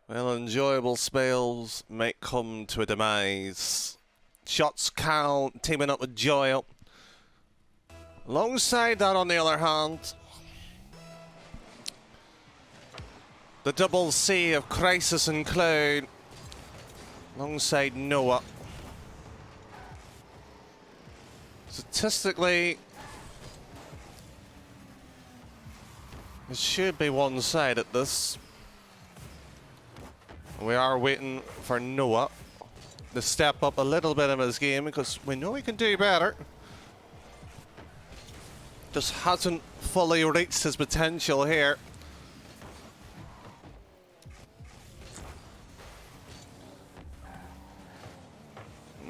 Well, enjoyable spells might come to a demise. Shots count, teaming up with Joyle. Alongside that, on the other hand, the double C of Crisis and Cloud. Alongside Noah. Statistically, it should be one-sided, this. We are waiting for Noah to step up a little bit of his game because we know he can do better. Just hasn't fully reached his potential here.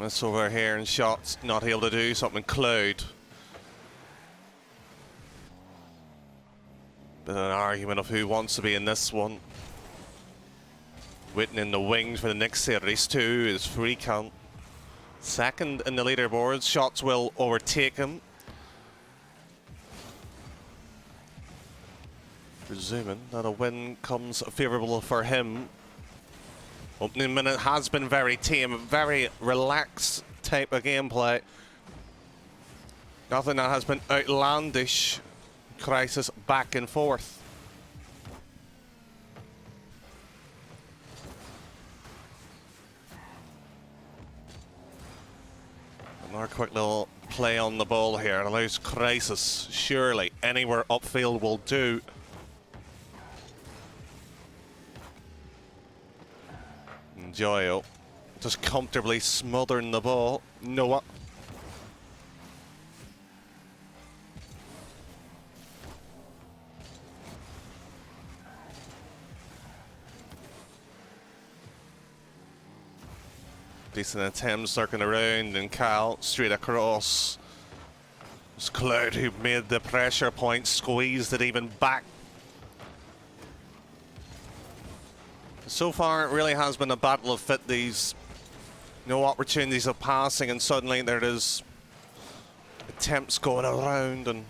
This over here and shots, not able to do something. Cloud. Bit of an argument of who wants to be in this one. Waiting in the wings for the next series too is free count. Second in the leaderboards, shots will overtake him. Presuming that a win comes favourable for him. Opening minute has been very tame, very relaxed type of gameplay. Nothing that has been outlandish. Crisis back and forth. Another quick little play on the ball here. It allows Crisis, surely, anywhere upfield will do. And Joyo just comfortably smothering the ball. Noah. Decent attempt circling around, and Cal straight across. It's Cloud who made the pressure point, squeezed it even back. So far, it really has been a battle of fit. These no opportunities of passing, and suddenly there is attempts going around, and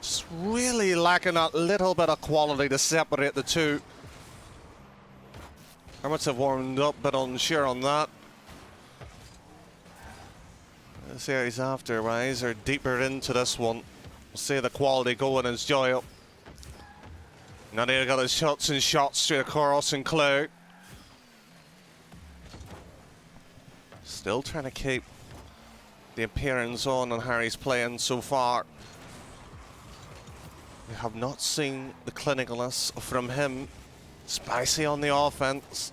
just really lacking that little bit of quality to separate the two. I must have warmed up, but unsure on that. The series afterwards are deeper into this one. We'll see the quality going as Joyle. Now they got his shots and shots straight across and Cloud. Still trying to keep the appearance on Harry's playing so far. We have not seen the clinicalness from him. Spicy on the offense.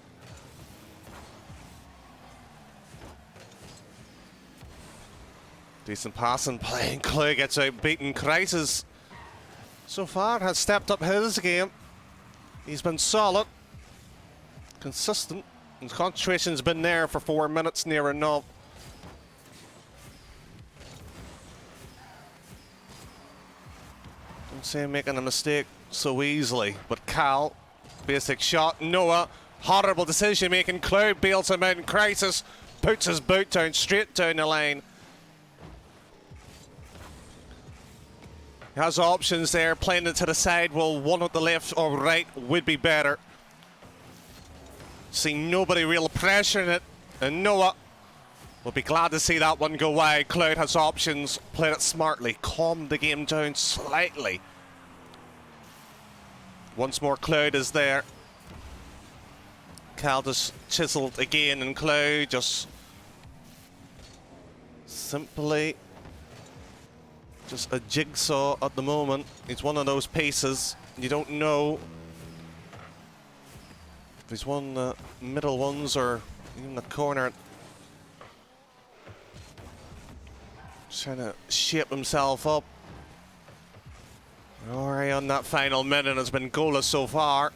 Decent passing play, and Clay gets out beaten. Crisis so far has stepped up his game. He's been solid, consistent. His concentration's been there for 4 minutes near enough. Don't see him making a mistake so easily, but Cal. Basic shot, Noah, horrible decision making. Cloud bails him out, and Crisis puts his boot down, straight down the lane. He has options there, playing it to the side. Well, one at the left or right would be better. See nobody real pressuring it, and Noah will be glad to see that one go wide. Cloud has options, played it smartly, calmed the game down slightly. Once more, Cloud is there. Cal just chiseled again, and Cloud just simply just a jigsaw at the moment. It's one of those pieces. You don't know if he's one of the middle ones or even the corner. Just trying to shape himself up. Rory on that final minute has been goalless so far.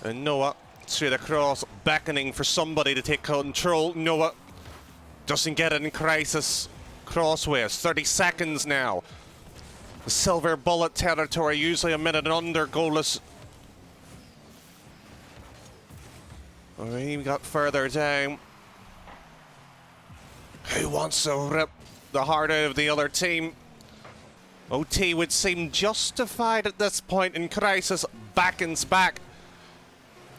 And Noah straight across, beckoning for somebody to take control. Noah doesn't get it in Crisis. Crossways, 30 seconds now. The silver bullet territory, usually a minute and under, goalless. We got further down. Who wants to rip the heart out of the other team? OT would seem justified at this point, and Crisis beckons back.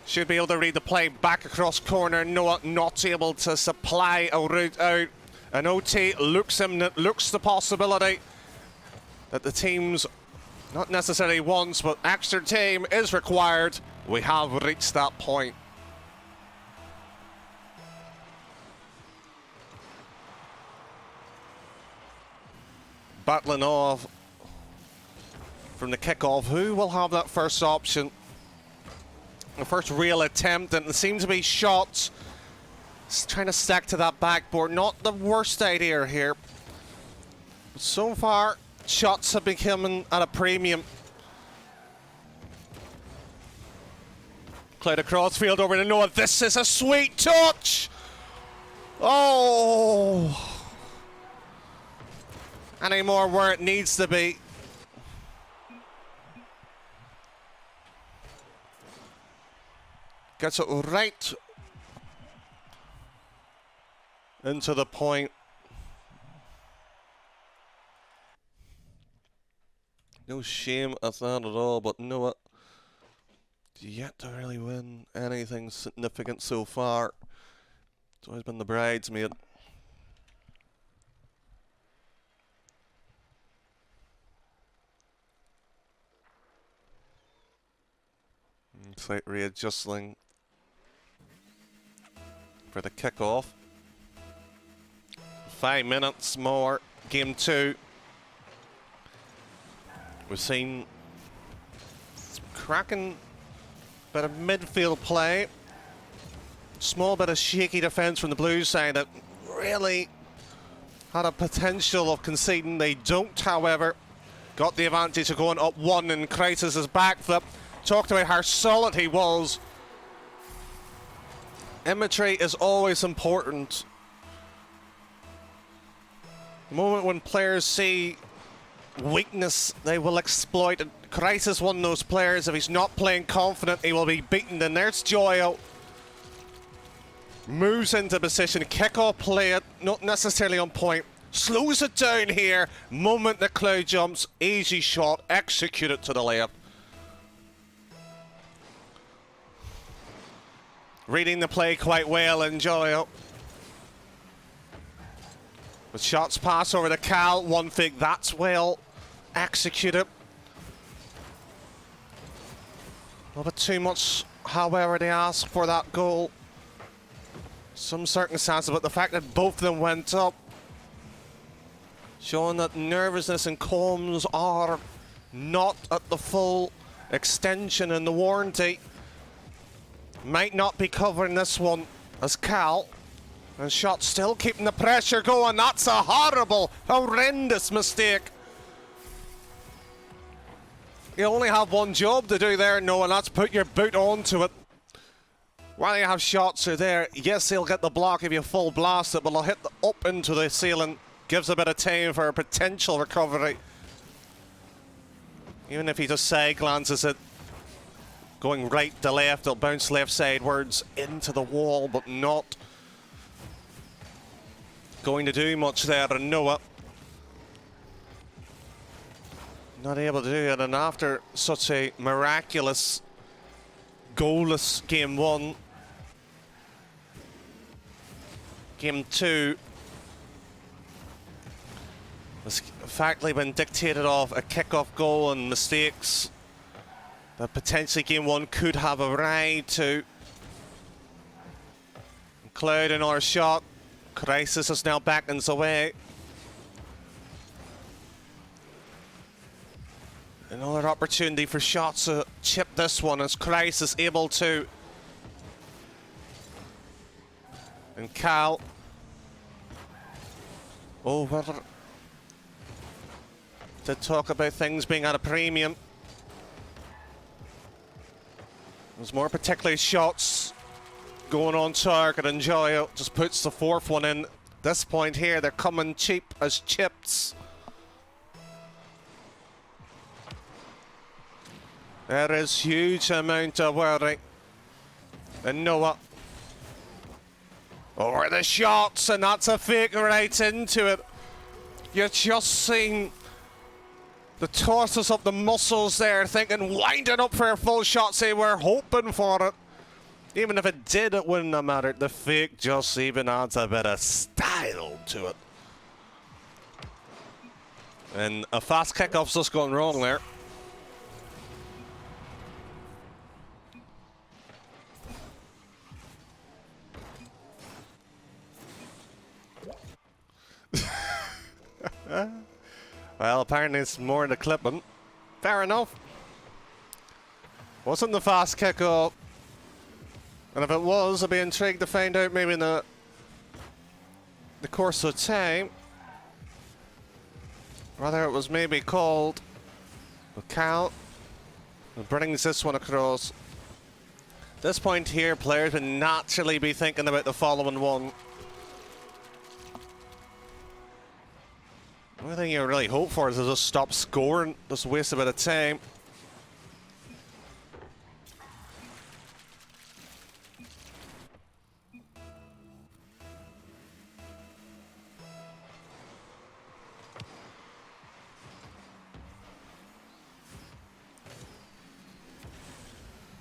Should be able to read the play back across corner. Noah not able to supply a route out. And OT looks the possibility that the team's not necessarily wants, but extra team is required. We have reached that point. Battling off from the kickoff. Who will have that first option? The first real attempt, and it seems to be Shots. Just trying to stack to that backboard. Not the worst idea here. But so far, Shots have been coming at a premium. Cloud across field over to Noah. This is a sweet touch. Oh. Any more where it needs to be. Gets it right into the point. No shame at that at all, but Noah yet to really win anything significant so far. It's always been the bridesmaid. Slight readjusting for the kickoff. 5 minutes more, game 2. We've seen some cracking bit of midfield play. Small bit of shaky defence from the Blues side that really had a potential of conceding. They don't, however. Got the advantage of going up 1 in Crisis' backflip. Talked about how solid he was. Imagery is always important. The moment when players see weakness, they will exploit it. Crisis, one of those players, if he's not playing confident, he will be beaten. And there's Joyo. Moves into position, kick-off play it, not necessarily on point. Slows it down here. Moment the Cloud jumps, easy shot, execute it to the left. Reading the play quite well in Joyo. With Shots pass over to Cal, one fake, that's well executed. A little bit too much, however, they asked for that goal. Some circumstances, but the fact that both of them went up, showing that nervousness and comms are not at the full extension in the warranty. Might not be covering this one as Cal. And Shots still keeping the pressure going. That's a horrible, horrendous mistake. You only have one job to do there, Noah, and that's put your boot onto it. While you have Shots are there, yes, he'll get the block if you full blast it, but he'll hit up into the ceiling. Gives a bit of time for a potential recovery. Even if he just side glances it, going right to left, it'll bounce left sidewards into the wall, but not going to do much there. And Noah not able to do it. And after such a miraculous goalless game 1, game 2 has effectively been dictated off a kick-off goal and mistakes that potentially game 1 could have a ride to. Cloud another shot. Crisis is now backings away. Another opportunity for Shots to chip this one as Crisis able to. And Cal over to talk about things being at a premium. There's more particularly Shots going on target, and Joyo just puts the 4th one in. This point here, they're coming cheap as chips. There is huge amount of worry. And Noah over the Shots, and that's a fake right into it. You're just seeing The torsos up the muscles there, thinking, winding up for a full shot, say we're hoping for it. Even if it did, it wouldn't have mattered. The fake just even adds a bit of style to it. And a fast kickoff's just gone wrong there. Well, apparently it's more in the clipping. Fair enough. Wasn't the fast kick up. And if it was, I'd be intrigued to find out maybe in the course of time. Whether it was maybe called the count. It brings this one across. At this point here, players would naturally be thinking about the following one. The only thing you really hope for is to just stop scoring, just waste a bit of time.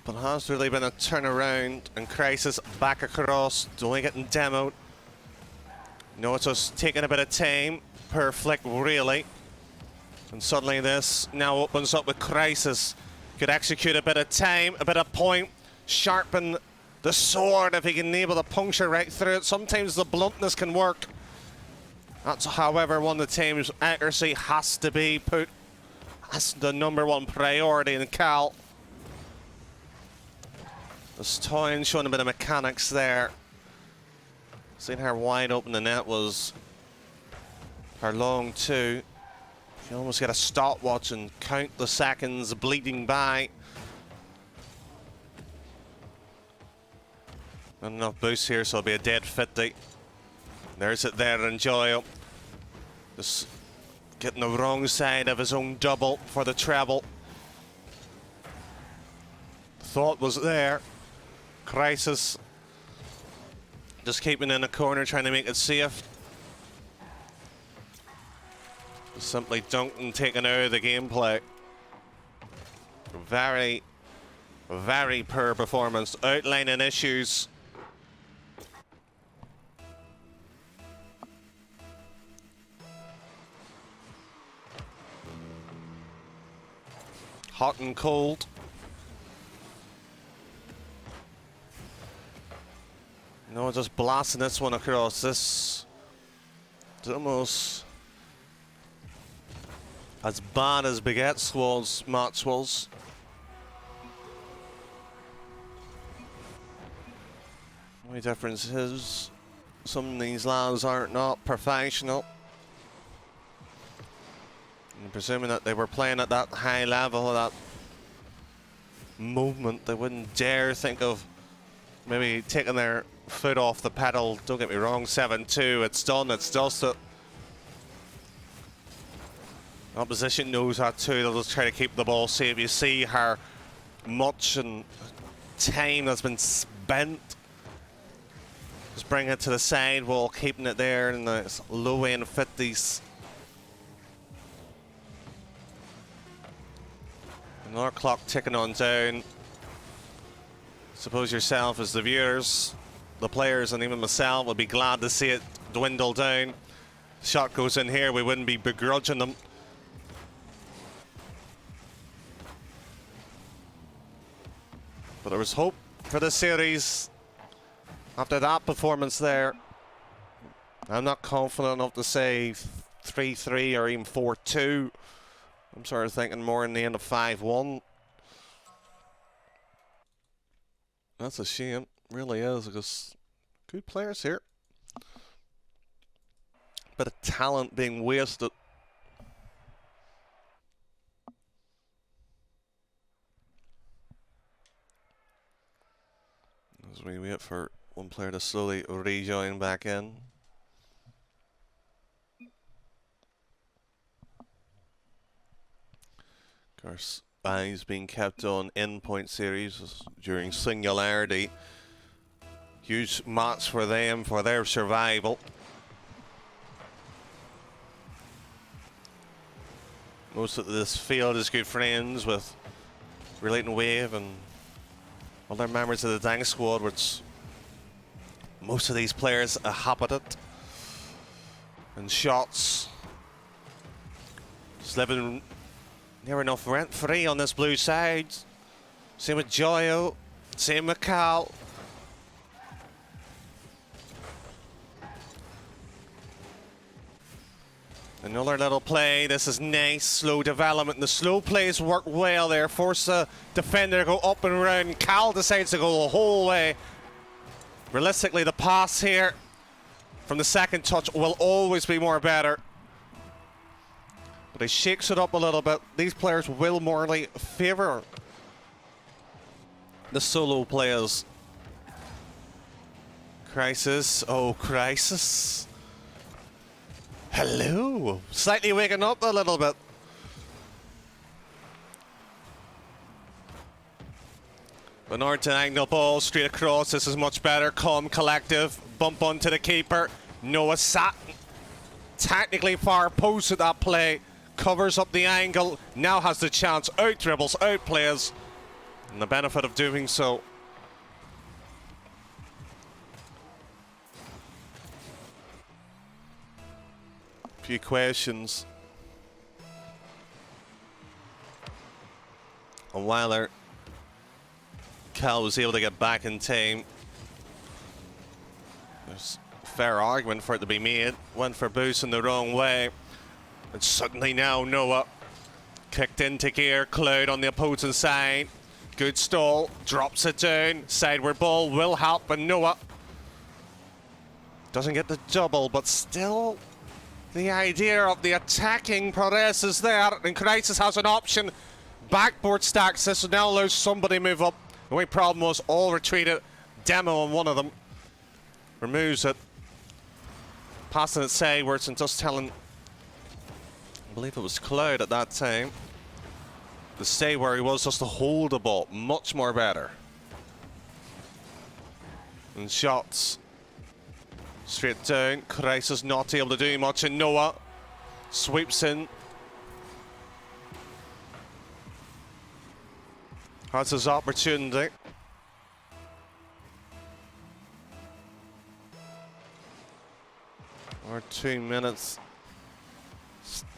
But it has really been a turnaround, and Crisis back across, only getting demoed. No, it's just taking a bit of time per flick, really. And suddenly this now opens up with Crisis. Could execute a bit of time, a bit of point, sharpen the sword if he can able to puncture right through it. Sometimes the bluntness can work. That's, however, one of the team's accuracy has to be put as the #1 priority in Cal. This Toyin showing a bit of mechanics there. Seeing how wide open the net was. How long too. You almost get a stopwatch and count the seconds bleeding by. Not enough boost here, so it'll be a dead 50. There's it there, enjoy. Just getting the wrong side of his own double for the treble. Thought was there. Crisis just keeping in a corner, trying to make it safe. Just simply dunked and taken out of the gameplay. Very, very poor performance. Outlining issues. Hot and cold. No, just blasting this one across. This is almost as bad as Baguette's match was. The only difference is some of these lads aren't not professional. And presuming that they were playing at that high level, that movement, they wouldn't dare think of maybe taking their foot off the pedal. Don't get me wrong, 7-2, it's done, it's dusted. Opposition knows that too, they'll just try to keep the ball safe. You see how much and time has been spent. Just bring it to the side while keeping it there in the low end 50s. Another clock ticking on down. Suppose yourself as the viewers, the players, and even myself would be glad to see it dwindle down. Shot goes in here, we wouldn't be begrudging them. But there was hope for the series after that performance there. I'm not confident enough to say 3-3 or even 4-2. I'm sort of thinking more in the end of 5-1. That's a shame, really is, because good players here. Bit of talent being wasted. As we wait for one player to slowly rejoin back in. Of course, eyes being kept on endpoint series during Singularity. Huge match for them, for their survival. Most of this field is good friends with Relating Wave and other members of the Dang squad, which most of these players inhabited. And shots. Just living near enough rent-free on this blue side. Same with Joyo, same with Cal. Another little play. This is nice, slow development. The slow plays work well there. Force the defender to go up and around. Cal decides to go the whole way. Realistically, the pass here from the second touch will always be more better. But he shakes it up a little bit. These players will morally favour the solo players. Crisis. Oh, Crisis. Hello. Slightly waking up a little bit. An Norton angle ball straight across. This is much better. Calm, collective. Bump onto the keeper. Noah sat technically far post at that play. Covers up the angle. Now has the chance. Out dribbles, out plays. And the benefit of doing so. Few questions. And Weiler. Cal was able to get back in time. There's a fair argument for it to be made. Went for Boost in the wrong way. And suddenly now Noah kicked into gear. Cloud on the opposing side. Good stall. Drops it down. Sideward ball will help. And Noah doesn't get the double, but still the idea of the attacking press is there. And Crisis has an option. Backboard stacks. This now allows somebody to move up. The only problem was all retreated. Demo on one of them. Removes it. Passing it sidewards and just telling, I believe it was Cloud at that time, to stay where he was, just to hold the ball. Much more better. And shots. Straight down. Crisis not able to do much. And Noah sweeps in. Has his opportunity. Or 2 minutes.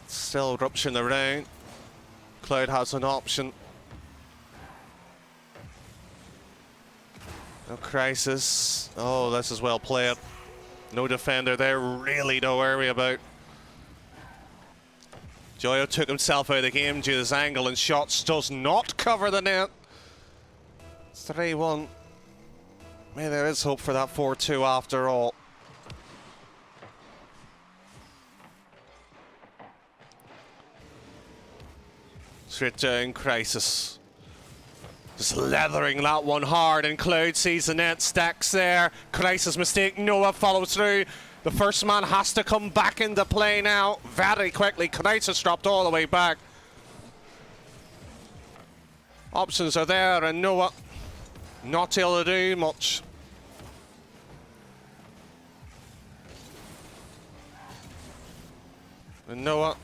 Still rupturing around. Cloud has an option. No Crisis. Oh, this is well played. No defender there, really no worry about. Joyo took himself out of the game due to this angle, and shots does not cover the net. 3-1. Maybe there is hope for that 4-2 after all. Straight down, Crisis. Just leathering that one hard, and Cloud sees the net, stacks there. Crisis mistake, Noah follows through. The first man has to come back into play now very quickly. Crisis dropped all the way back. Options are there, and Noah not able to do much. And Noah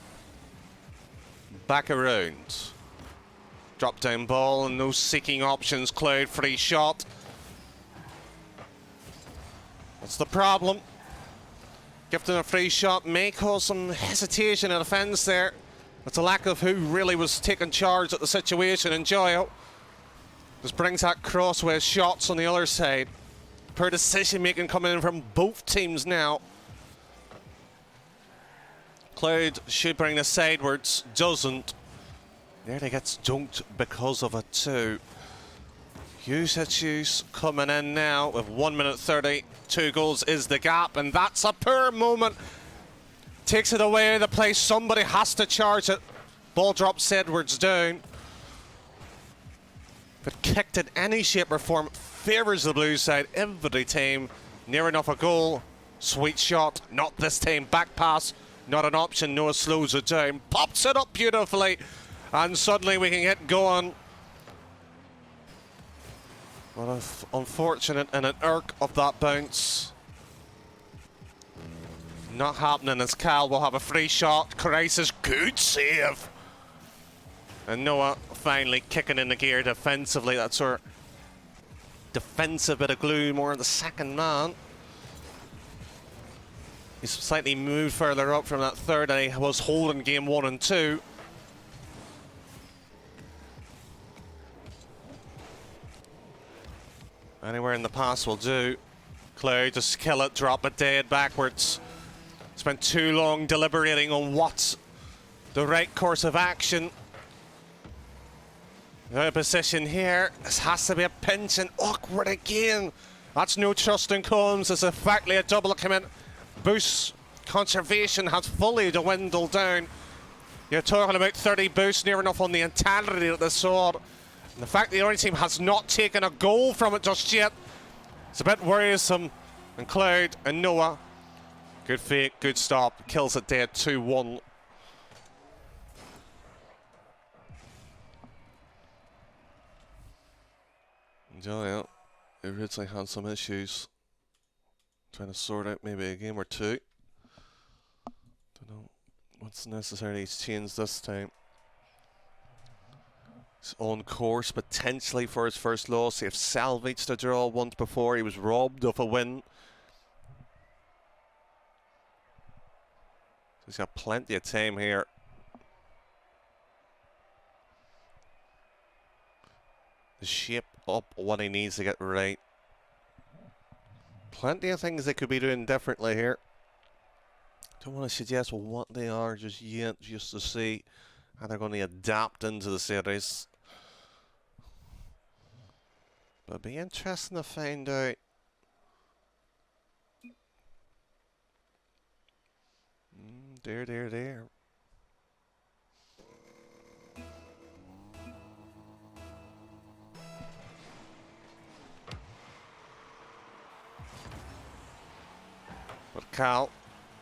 back around. Drop down ball and no seeking options. Cloud free shot. That's the problem. Gifting a free shot may cause some hesitation in defence there. It's a lack of who really was taking charge at the situation. And Joyo just brings that crossways shots on the other side. Poor decision making coming in from both teams now. Cloud should bring this sidewards, doesn't. Nearly gets dunked because of it too. Use coming in now with 1 minute 30. 2 goals is the gap, and that's a poor moment. Takes it away the play. Somebody has to charge it. Ball drops Edwards down. If it kicked in any shape or form, favours the blue side every time. Near enough a goal. Sweet shot. Not this time. Back pass. Not an option. Noah slows it down. Pops it up beautifully. And suddenly we can get going. What unfortunate and an irk of that bounce. Not happening as Cal will have a free shot. Crisis, good save. And Noah finally kicking in the gear defensively. That's our defensive bit of glue, more in the second man. He's slightly moved further up from that third that he was holding game 1 and 2. Anywhere in the pass will do. Cloud just kill it, drop it dead backwards. Spent too long deliberating on what's the right course of action. Out of position here. This has to be a pinch and awkward again. That's no trust in Combs. It's effectively a double commit. Boost conservation has fully dwindled down. You're talking about 30 boosts, near enough on the entirety of the sword. And the fact the orange team has not taken a goal from it just yet, it's a bit worrisome. And Cloud and Noah, good fake, good stop, kills it dead 2-1. Yeah, they originally had some issues trying to sort out maybe a game or two. Don't know what's necessarily changed this time. He's on course potentially for his first loss. He salvaged a draw once before. He was robbed of a win. He's got plenty of time here. The shape up what he needs to get right. Plenty of things they could be doing differently here. Don't want to suggest what they are just yet, just to see how they're going to adapt into the series. But it'll be interesting to find out. There. But Cal,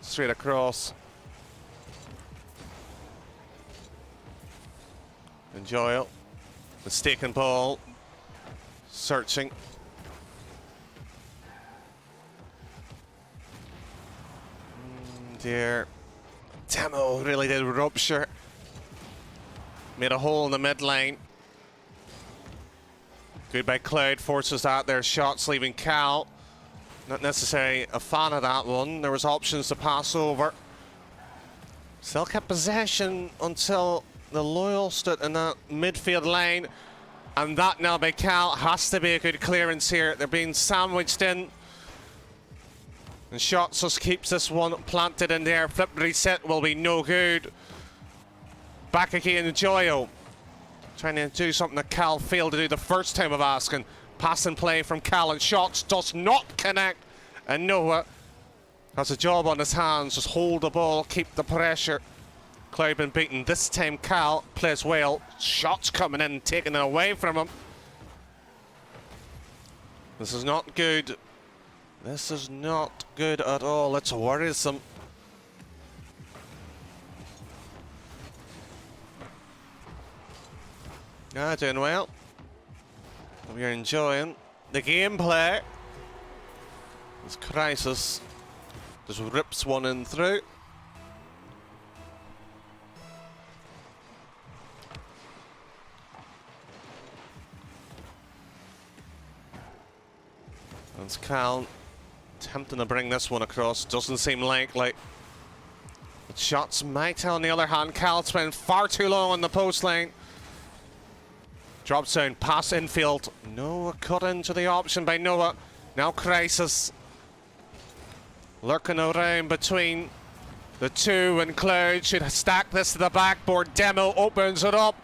straight across. Enjoy it. Mistaken ball. Searching. Dear. Demo really did rupture. Made a hole in the mid lane. Good by Cloud, forces out their shots, leaving Cal. Not necessarily a fan of that one. There was options to pass over. Still kept possession until the loyal stood in that midfield lane. And that now by Cal has to be a good clearance here. They're being sandwiched in. And Shots just keeps this one planted in there. Flip reset will be no good. Back again, Joyo. Trying to do something that Cal failed to do the first time of asking. Pass and play from Cal, and Shots does not connect. And Noah has a job on his hands. Just hold the ball, keep the pressure. Cloud been beaten. This time Cal plays well. Shots coming in, taking it away from him. This is not good. This is not good at all. It's worrisome. Doing well. We're enjoying the gameplay. This Crisis just rips one in through. That's Cal attempting to bring this one across. Doesn't seem likely. But Shots might, on the other hand. Cal spent far too long on the post lane. Drops down, pass infield. Noah cut into the option by Noah. Now Crisis lurking around between the two, and Cloud should stack this to the backboard. Demo opens it up.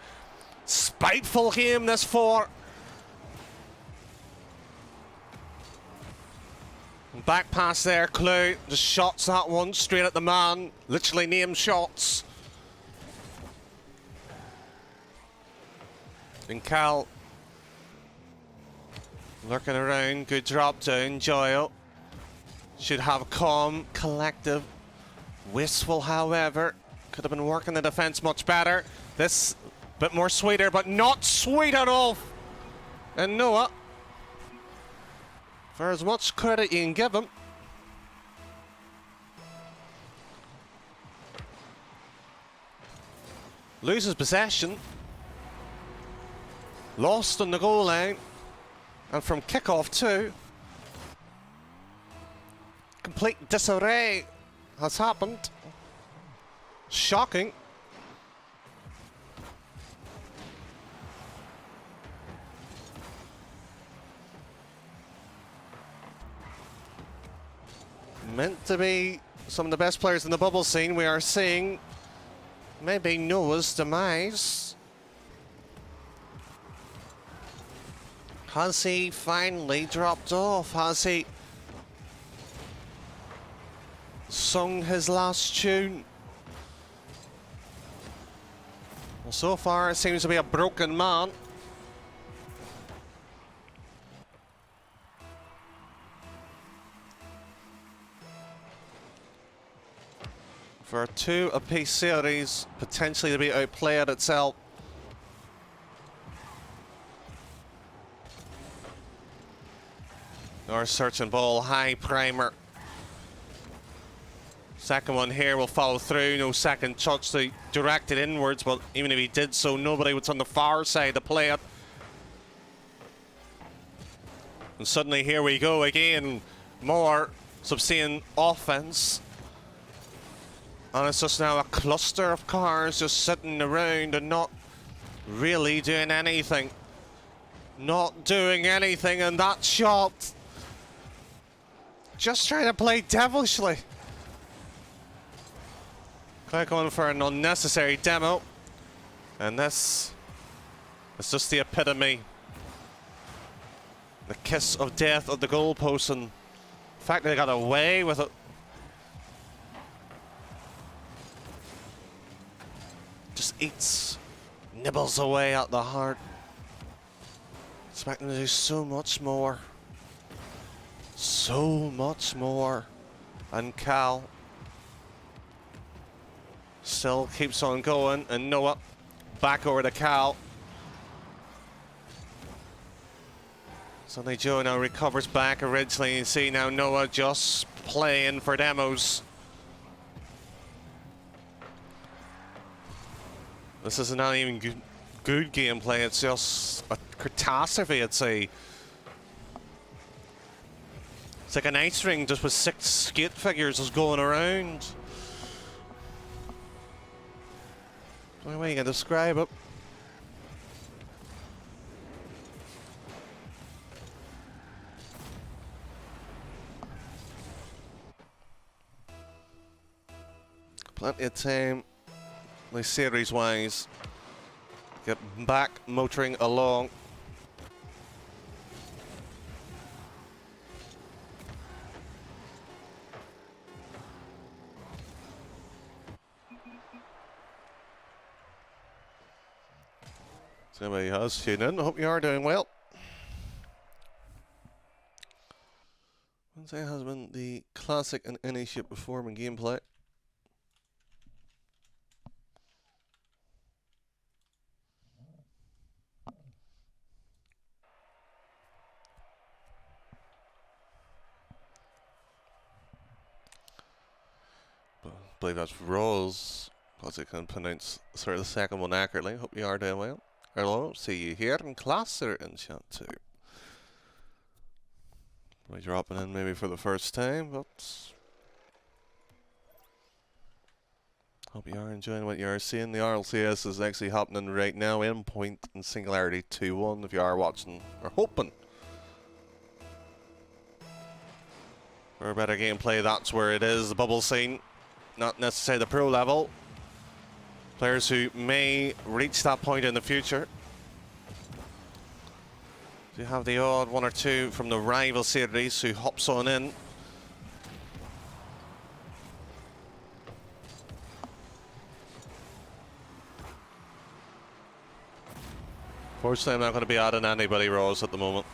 Spiteful game this for. Back pass there, Cloud just shots that one straight at the man. Literally named Shots. And Cal lurking around, good drop down. Joyo should have calm, collective. Wistful, however, could have been working the defense much better. This bit more sweeter, but not sweet enough. And Noah, for as much credit you can give him, loses possession. Lost on the goal line. And from kickoff too. Complete disarray has happened. Shocking. Meant to be some of the best players in the bubble scene. We are seeing maybe Noah's demise. Has he finally dropped off? Has he sung his last tune? Well, so far it seems to be a broken man. For a 2-apiece series, potentially to be outplayed itself. Our search and ball, high primer. Second one here will follow through, no second touch to direct it inwards, but even if he did so, nobody was on the far side to play it. And suddenly here we go again, more subsane offense. And it's just now a cluster of cars just sitting around and not really doing anything. Not doing anything, and that shot just trying to play devilishly. Click on for an unnecessary demo. And this is just the epitome. The kiss of death of the goalpost, and the fact that they got away with it. Just eats, nibbles away at the heart. Expecting to do so much more. So much more. And Cal still keeps on going, and Noah back over to Cal. Suddenly Joe now recovers back originally. You see now Noah just playing for demos. This is not even good gameplay, it's just a catastrophe. It's like an ice ring just with 6 skate figures just going around. What way you can describe it? Plenty of time, like series-wise, get back motoring along. So anybody has tuned in, I hope you are doing well. Wednesday has been the classic in any shape or form in gameplay. I believe that's Rose, because I can pronounce sort of the second one accurately. Hope you are doing well. Hello, see you here in class or in chat too. We're dropping in maybe for the first time, but hope you are enjoying what you are seeing. The RLCS is actually happening right now in Point and Singularity 2-1 if you are watching or hoping for a better gameplay. That's where it is, the bubble scene, not necessarily the pro level. Players who may reach that point in the future. You have the odd one or two from the rival series who hops on in. Fortunately, I'm not going to be adding anybody Rose at the moment.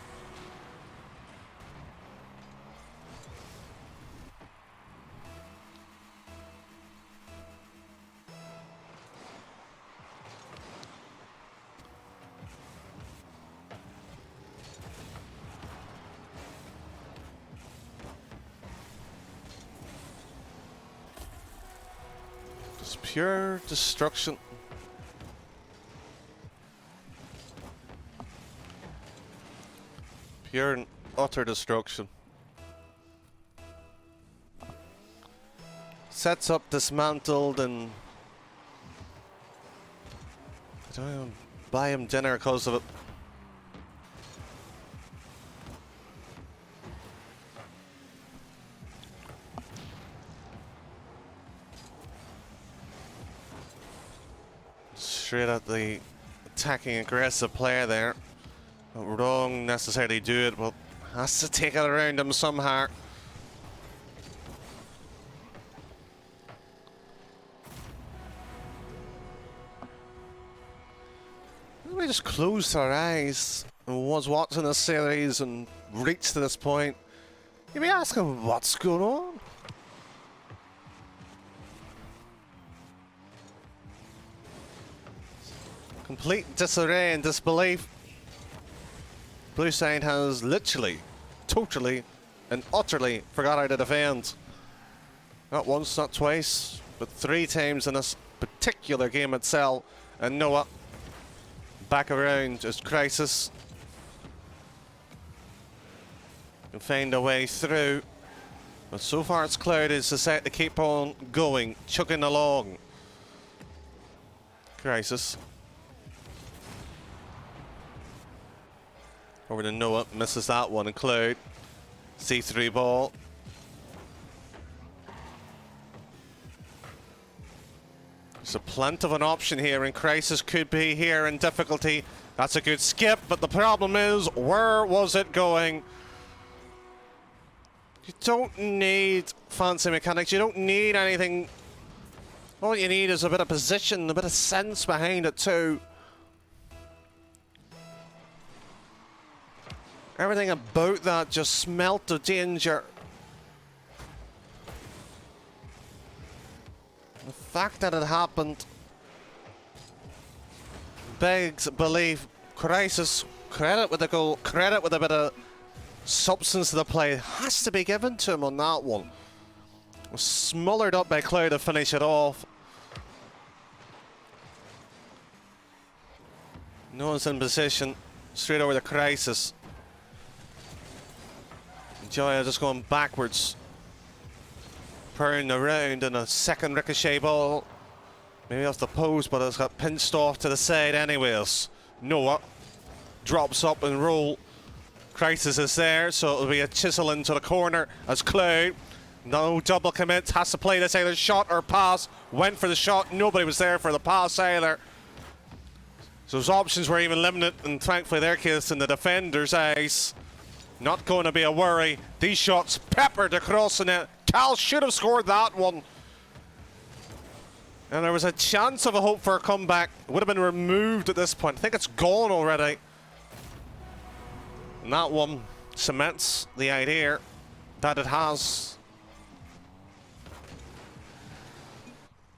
Just pure destruction. Pure and utter destruction. Sets up dismantled and I don't even buy him dinner because of it. Straight at the attacking aggressive player there. Not wrong necessarily do it, but has to take it around him somehow. We just closed our eyes and was watching this series and reached to this point. You'd be asking what's going on? Complete disarray and disbelief. Blue side has literally, totally, and utterly forgot how to defend. Not once, not twice, but 3 times in this particular game itself. And Noah back around as Crisis can find a way through. But so far it's Cloud is set to keep on going, chugging along. Crisis. Over to Noah, misses that one, and Cloud. C3 ball. There's a plenty of an option here, and Crisis could be here in difficulty. That's a good skip, but the problem is, where was it going? You don't need fancy mechanics, you don't need anything. All you need is a bit of position, a bit of sense behind it too. Everything about that just smelt of danger. The fact that it happened begs belief. Crisis, credit with the goal, credit with a bit of substance to the play has to be given to him on that one. Was smothered up by Cloud to finish it off. No one's in position. Straight over the Crisis. Joya just going backwards. Purring around in a second ricochet ball. Maybe off the post, but it's got pinched off to the side anyways. Noah drops up and roll. Crisis is there, so it'll be a chisel into the corner as Cloud. No double commit, has to play this either shot or pass. Went for the shot, nobody was there for the pass either. So his options were even limited, and thankfully their case in the defender's eyes. Not going to be a worry. These shots peppered across the net. Cal should have scored that one. And there was a chance of a hope for a comeback. It would have been removed at this point. I think it's gone already. And that one cements the idea that it has.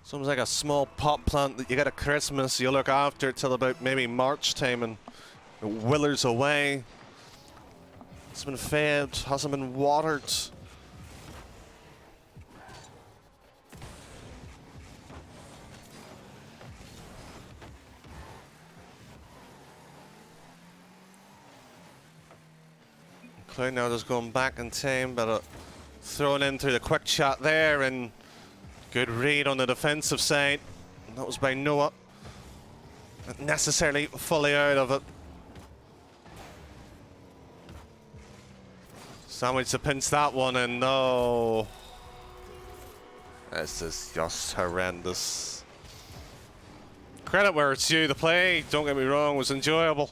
Sounds like a small pot plant that you get at Christmas. You look after till about maybe March time and it withers away. It's been fed, hasn't been watered. Cloud now just going back in time, but thrown in through the quick shot there, and good read on the defensive side. And that was by Noah. Not necessarily fully out of it. Sandwich to pinch that one, and no. This is just horrendous. Credit where it's due. The play, don't get me wrong, was enjoyable.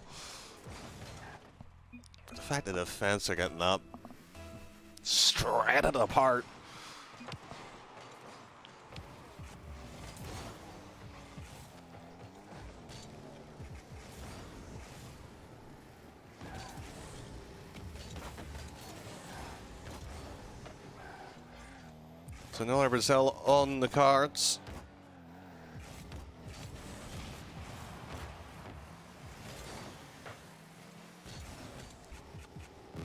The fact that the defense are getting that shredded apart. So another Brazil on the cards.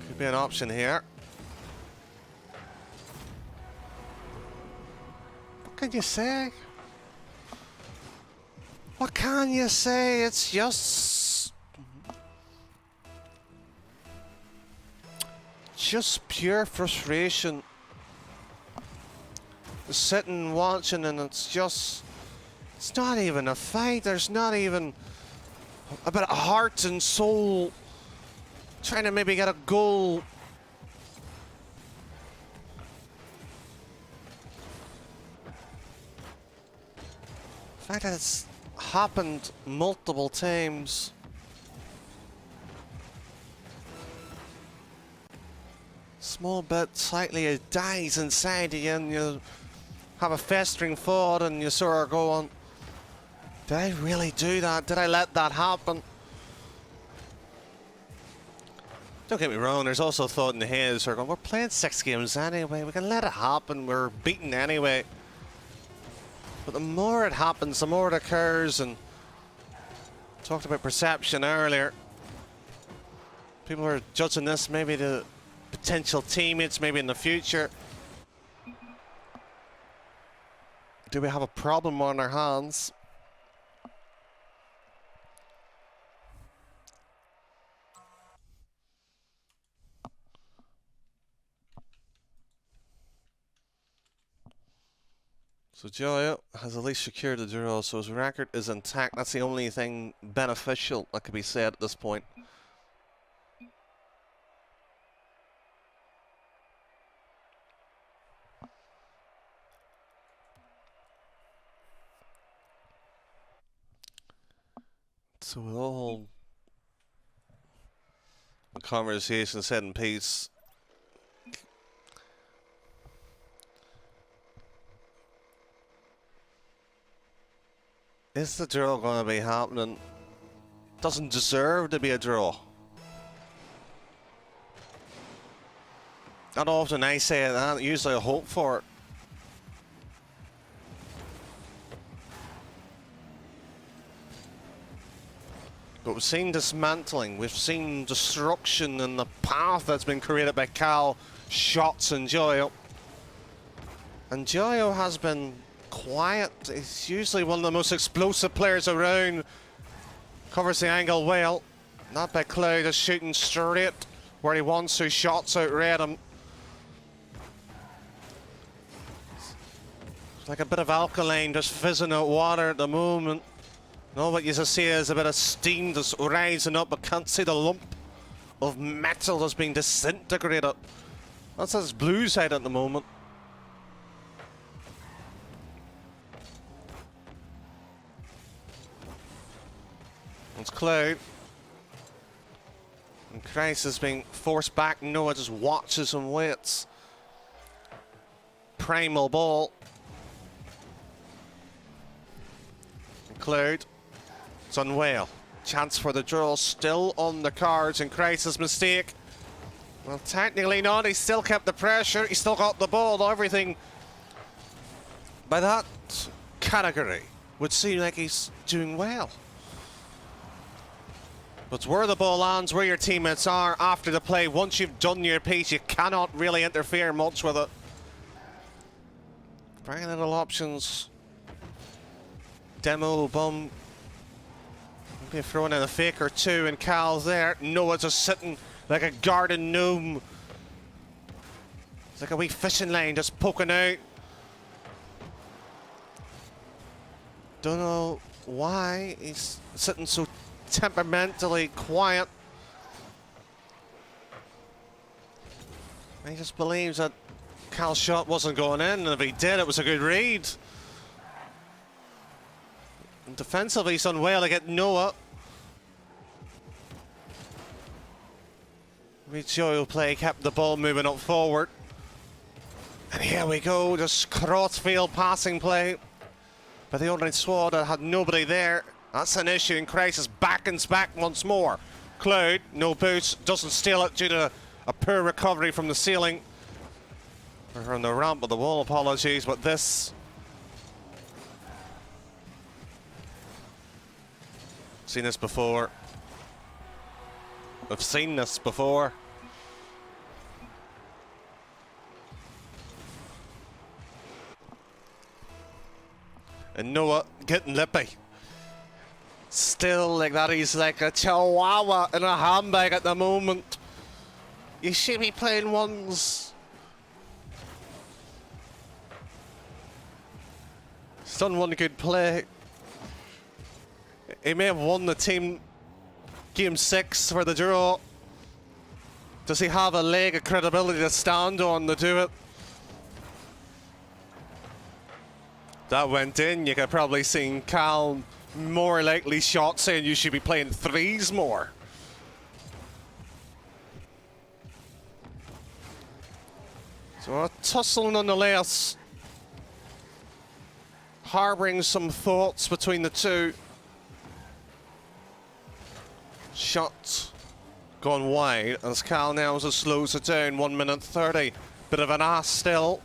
Could be an option here. What can you say? What can you say? It's just... just pure frustration. Just sitting watching, and it's not even a fight. There's not even a bit of heart and soul trying to maybe get a goal. The fact that it's happened multiple times. Small bit, slightly, it dies inside you, and you have a festering thought, and you sort of go on, did I really do that? Did I let that happen? Don't get me wrong, there's also thought in the head, sort of going, we're playing 6 games anyway, we can let it happen, we're beaten anyway. But the more it happens, the more it occurs, and talked about perception earlier. People are judging this maybe the potential teammates, maybe in the future. Do we have a problem on our hands? So Joyo has at least secured the draw, so his record is intact. That's the only thing beneficial that could be said at this point. So with all the conversation said in peace, is the draw going to be happening? Doesn't deserve to be a draw. Not often I say that, usually I hope for it. But we've seen dismantling, we've seen destruction in the path that's been created by Cal, shots, and Joyo. And Joyo has been quiet. He's usually one of the most explosive players around. Covers the angle well. Not by Cloud, just shooting straight where he wants to. Shots outread him. It's like a bit of alkaline just fizzing out water at the moment. No, what you just see is a bit of steam just rising up, but can't see the lump of metal that's being disintegrated. That's his blue side at the moment. It's Cloud. And Christ is being forced back. Noah just watches and waits. Primal ball. And Cloud. It's unwell. Chance for the draw still on the cards, and Christ's mistake. Well, technically not. He still kept the pressure. He still got the ball. Everything by that category would seem like he's doing well. But where the ball lands, where your teammates are after the play, once you've done your piece, you cannot really interfere much with it. Very little options. Demo, bum. Maybe throwing in a fake or two, and Cal's there. Noah just sitting like a garden gnome. It's like a wee fishing line just poking out. Don't know why he's sitting so temperamentally quiet. He just believes that Cal's shot wasn't going in, and if he did, it was a good read. And defensively, he's done well to get Noah. Joyo play kept the ball moving up forward. And here we go, just crossfield passing play. But the only squad that had nobody there. That's an issue, and Crisis backens back once more. Cloud, no boots, doesn't steal it due to a poor recovery from the ceiling. Or on the ramp of the wall, apologies, but this. Seen this before. I've seen this before. And Noah getting lippy. Still like that, he's like a chihuahua in a handbag at the moment. You should be playing ones. He's done one good play. He may have won the team game 6 for the draw. Does he have a leg of credibility to stand on to do it? That went in. You could probably see Cal more likely shot saying you should be playing 3s more. So a tussle nonetheless. Harbouring some thoughts between the two. Shot gone wide as Cal now slows it down. 1 minute 30. Bit of an ass still.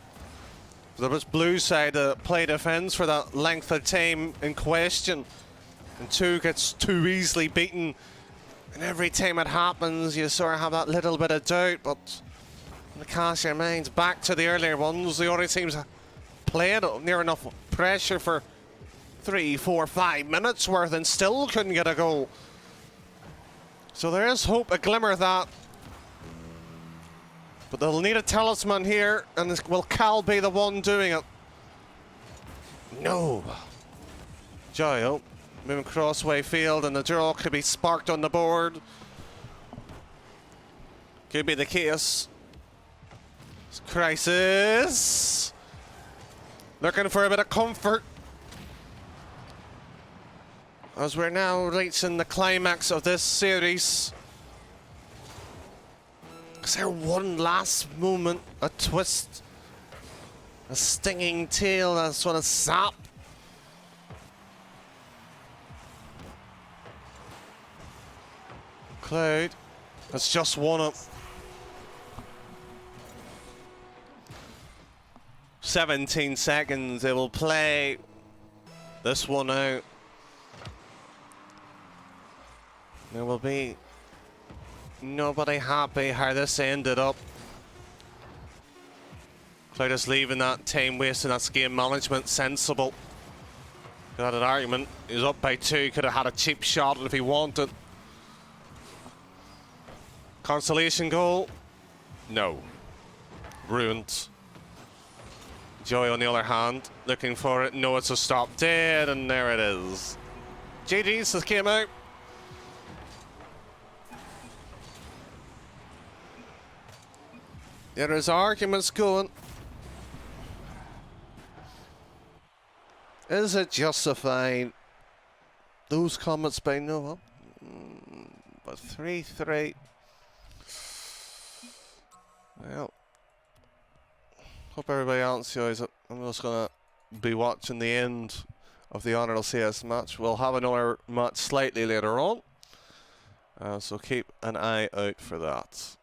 There was blue side play defence for that length of time in question. And 2 gets too easily beaten. And every time it happens, you sort of have that little bit of doubt. But in the cast your minds back to the earlier ones, the other teams played near enough pressure for 3, 4, 5 minutes worth and still couldn't get a goal. So there is hope, a glimmer of that. But they'll need a talisman here, and will Cal be the one doing it? No. Joyo moving crossway field, and the draw could be sparked on the board. Could be the case. Crisis. Looking for a bit of comfort. As we're now reaching the climax of this series. Is there one last moment, a twist, a stinging tail, a sort of sap? Cloud has just won it. 17 seconds, they will play this one out. There will be nobody happy how this ended up. Cloud is leaving that time wasting, that's game management, sensible. Could have had an argument, he was up by 2, could have had a cheap shot if he wanted. Consolation goal? No. Ruined. Joy on the other hand, looking for it, no, it's a stop dead, and there it is. GG's has came out. There is arguments going. Is it justified? Those comments by Noah. But 3-3. Well, hope everybody else enjoys it. I'm just gonna be watching the end of the Honourable CS match. We'll have another match slightly later on. So keep an eye out for that.